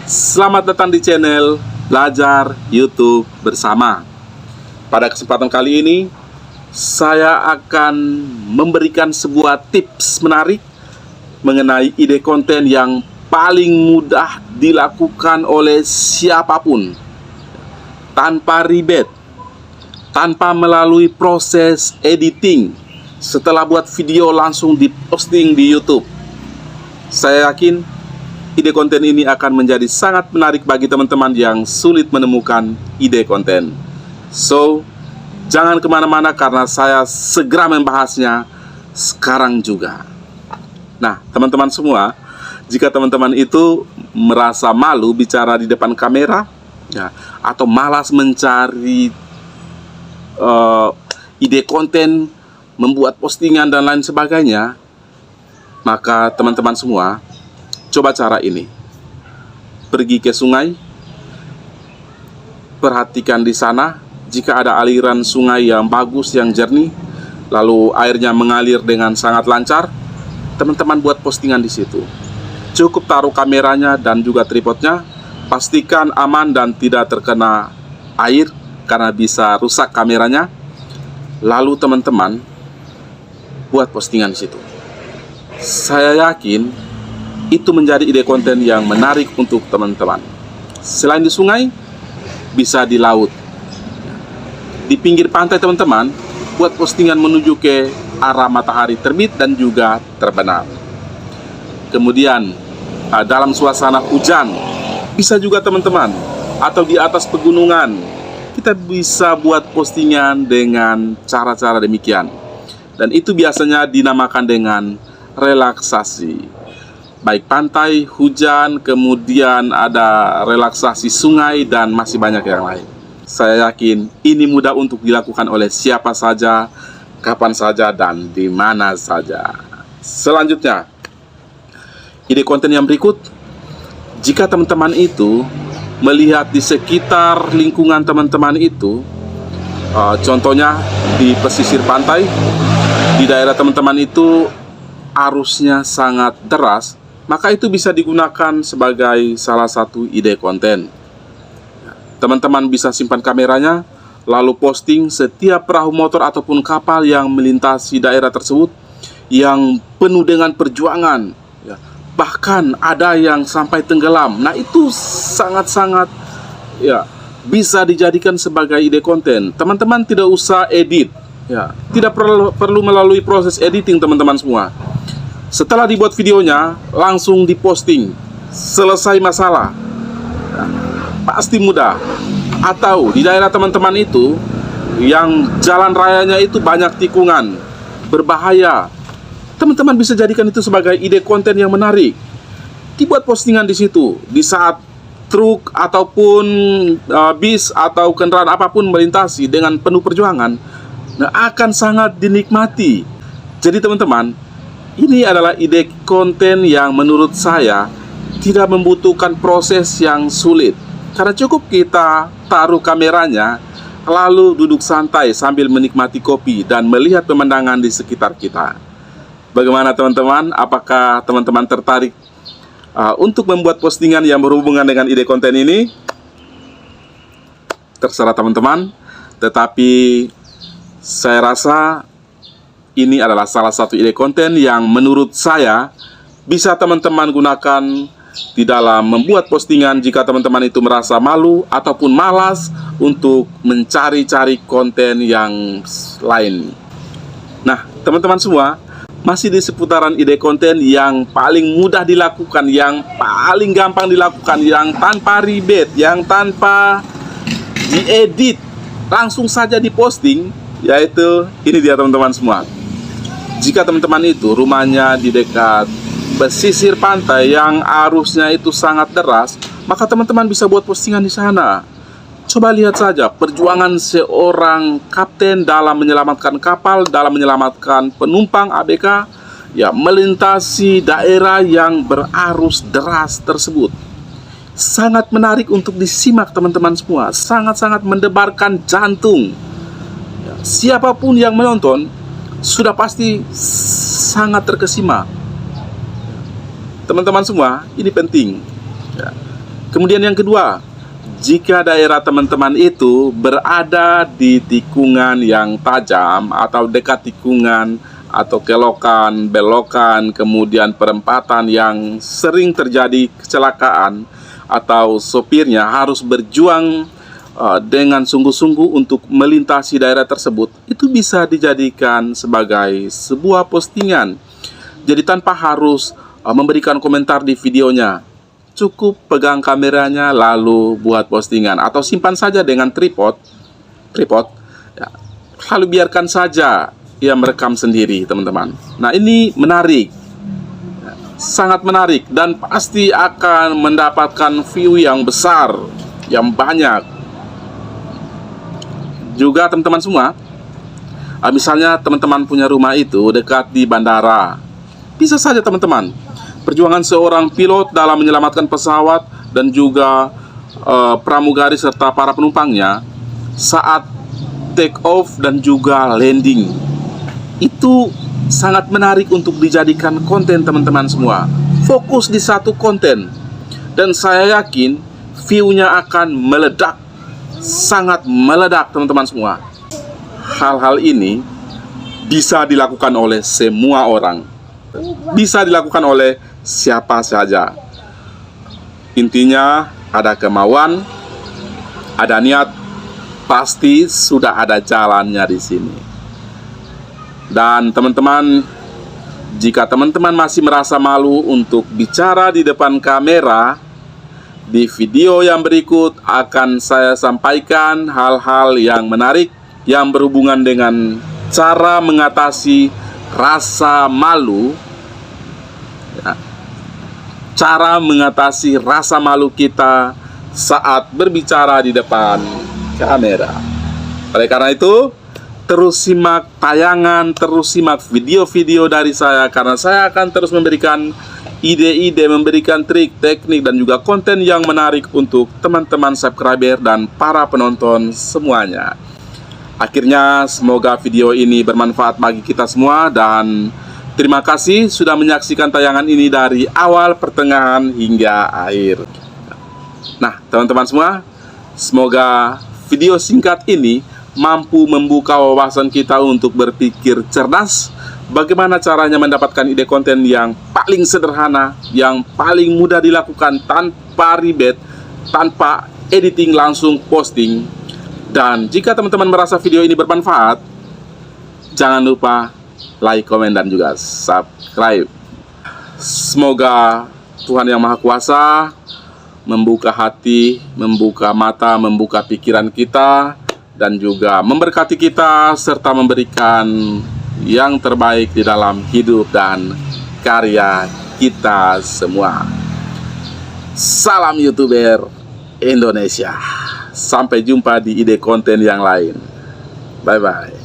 Selamat datang di channel Belajar YouTube Bersama. Pada kesempatan kali ini, saya akan memberikan sebuah tips menarik mengenai ide konten yang paling mudah dilakukan oleh siapapun, tanpa ribet, tanpa melalui proses editing. Setelah buat video langsung diposting di YouTube. Saya yakin ide konten ini akan menjadi sangat menarik bagi teman-teman yang sulit menemukan ide konten. So, jangan kemana-mana karena saya segera membahasnya sekarang juga. Nah, teman-teman semua, jika teman-teman itu merasa malu bicara di depan kamera, ya, atau malas mencari ide konten, membuat postingan dan lain sebagainya, maka teman-teman semua, coba cara ini. Pergi ke sungai, perhatikan di sana. Jika ada aliran sungai yang bagus, yang jernih, lalu airnya mengalir dengan sangat lancar, teman-teman buat postingan di situ. Cukup taruh kameranya dan juga tripodnya. Pastikan aman dan tidak terkena air karena bisa rusak kameranya. Lalu teman-teman buat postingan di situ. Saya yakin itu menjadi ide konten yang menarik untuk teman-teman. Selain di sungai, bisa di laut. Di pinggir pantai teman-teman, buat postingan menuju ke arah matahari terbit dan juga terbenam. Kemudian, dalam suasana hujan, bisa juga teman-teman. Atau di atas pegunungan, kita bisa buat postingan dengan cara-cara demikian. Dan itu biasanya dinamakan dengan relaksasi. Baik pantai, hujan, kemudian ada relaksasi sungai, dan masih banyak yang lain. Saya yakin ini mudah untuk dilakukan oleh siapa saja, kapan saja, dan di mana saja. Selanjutnya, ide konten yang berikut. Jika teman-teman itu melihat di sekitar lingkungan teman-teman itu, contohnya di pesisir pantai, di daerah teman-teman itu arusnya sangat deras, maka itu bisa digunakan sebagai salah satu ide konten. Teman-teman bisa simpan kameranya, lalu posting setiap perahu motor ataupun kapal yang melintasi daerah tersebut, yang penuh dengan perjuangan, ya. Bahkan ada yang sampai tenggelam. Nah, itu sangat-sangat, ya, bisa dijadikan sebagai ide konten. Teman-teman tidak usah edit, ya. Tidak perlu melalui proses editing, teman-teman semua. Setelah dibuat videonya, langsung diposting. Selesai masalah. Ya, pasti mudah. Atau di daerah teman-teman itu, yang jalan rayanya itu banyak tikungan, berbahaya, teman-teman bisa jadikan itu sebagai ide konten yang menarik. Dibuat postingan di situ. Di saat truk ataupun bis atau kendaraan apapun melintasi dengan penuh perjuangan, nah, akan sangat dinikmati. Jadi teman-teman, ini adalah ide konten yang menurut saya tidak membutuhkan proses yang sulit. Karena cukup kita taruh kameranya, lalu duduk santai sambil menikmati kopi dan melihat pemandangan di sekitar kita. Bagaimana teman-teman? Apakah teman-teman tertarik untuk membuat postingan yang berhubungan dengan ide konten ini? Terserah teman-teman. Tetapi saya rasa ini adalah salah satu ide konten yang menurut saya bisa teman-teman gunakan di dalam membuat postingan jika teman-teman itu merasa malu ataupun malas untuk mencari-cari konten yang lain. Nah, teman-teman semua, masih di seputaran ide konten yang paling mudah dilakukan, yang paling gampang dilakukan, yang tanpa ribet, yang tanpa diedit, langsung saja diposting, yaitu ini dia teman-teman semua. Jika teman-teman itu rumahnya di dekat pesisir pantai yang arusnya itu sangat deras, maka teman-teman bisa buat postingan di sana. Coba lihat saja perjuangan seorang kapten dalam menyelamatkan kapal, dalam menyelamatkan penumpang ABK, ya, melintasi daerah yang berarus deras tersebut. Sangat menarik untuk disimak teman-teman semua, sangat-sangat mendebarkan jantung. Ya, siapapun yang menonton sudah pasti sangat terkesima. Teman-teman semua, ini penting, ya. Kemudian yang kedua, jika daerah teman-teman itu berada di tikungan yang tajam atau dekat tikungan atau kelokan, belokan, kemudian perempatan yang sering terjadi kecelakaan atau sopirnya harus berjuang dengan sungguh-sungguh untuk melintasi daerah tersebut, itu bisa dijadikan sebagai sebuah postingan. Jadi tanpa harus memberikan komentar di videonya, cukup pegang kameranya lalu buat postingan atau simpan saja dengan tripod ya, lalu biarkan saja ia merekam sendiri, teman-teman. Nah, ini menarik, sangat menarik, dan pasti akan mendapatkan view yang besar, yang banyak. Juga teman-teman semua, misalnya teman-teman punya rumah itu dekat di bandara, bisa saja teman-teman, perjuangan seorang pilot dalam menyelamatkan pesawat dan juga pramugari serta para penumpangnya saat take off dan juga landing. Itu sangat menarik untuk dijadikan konten, teman-teman semua. Fokus di satu konten, dan saya yakin view-nya akan meledak, sangat meledak, teman-teman semua. Hal-hal ini bisa dilakukan oleh semua orang, bisa dilakukan oleh siapa saja. Intinya ada kemauan, ada niat, pasti sudah ada jalannya di sini. Dan teman-teman, jika teman-teman masih merasa malu untuk bicara di depan kamera, di video yang berikut akan saya sampaikan hal-hal yang menarik yang berhubungan dengan cara mengatasi rasa malu ya, cara mengatasi rasa malu kita saat berbicara di depan kamera. Oleh karena itu, terus simak tayangan, terus simak video-video dari saya, karena saya akan terus memberikan ide-ide, memberikan trik, teknik, dan juga konten yang menarik untuk teman-teman subscriber dan para penonton semuanya. Akhirnya, semoga video ini bermanfaat bagi kita semua, dan terima kasih sudah menyaksikan tayangan ini dari awal, pertengahan, hingga akhir. Nah, teman-teman semua, semoga video singkat ini mampu membuka wawasan kita untuk berpikir cerdas, bagaimana caranya mendapatkan ide konten yang paling sederhana, yang paling mudah dilakukan tanpa ribet, tanpa editing, langsung posting. Dan jika teman-teman merasa video ini bermanfaat, jangan lupa like, komen, dan juga subscribe. Semoga Tuhan Yang Maha Kuasa membuka hati, membuka mata, membuka pikiran kita, dan juga memberkati kita serta memberikan yang terbaik di dalam hidup dan karya kita semua. Salam YouTuber Indonesia. Sampai jumpa di ide konten yang lain. Bye-bye.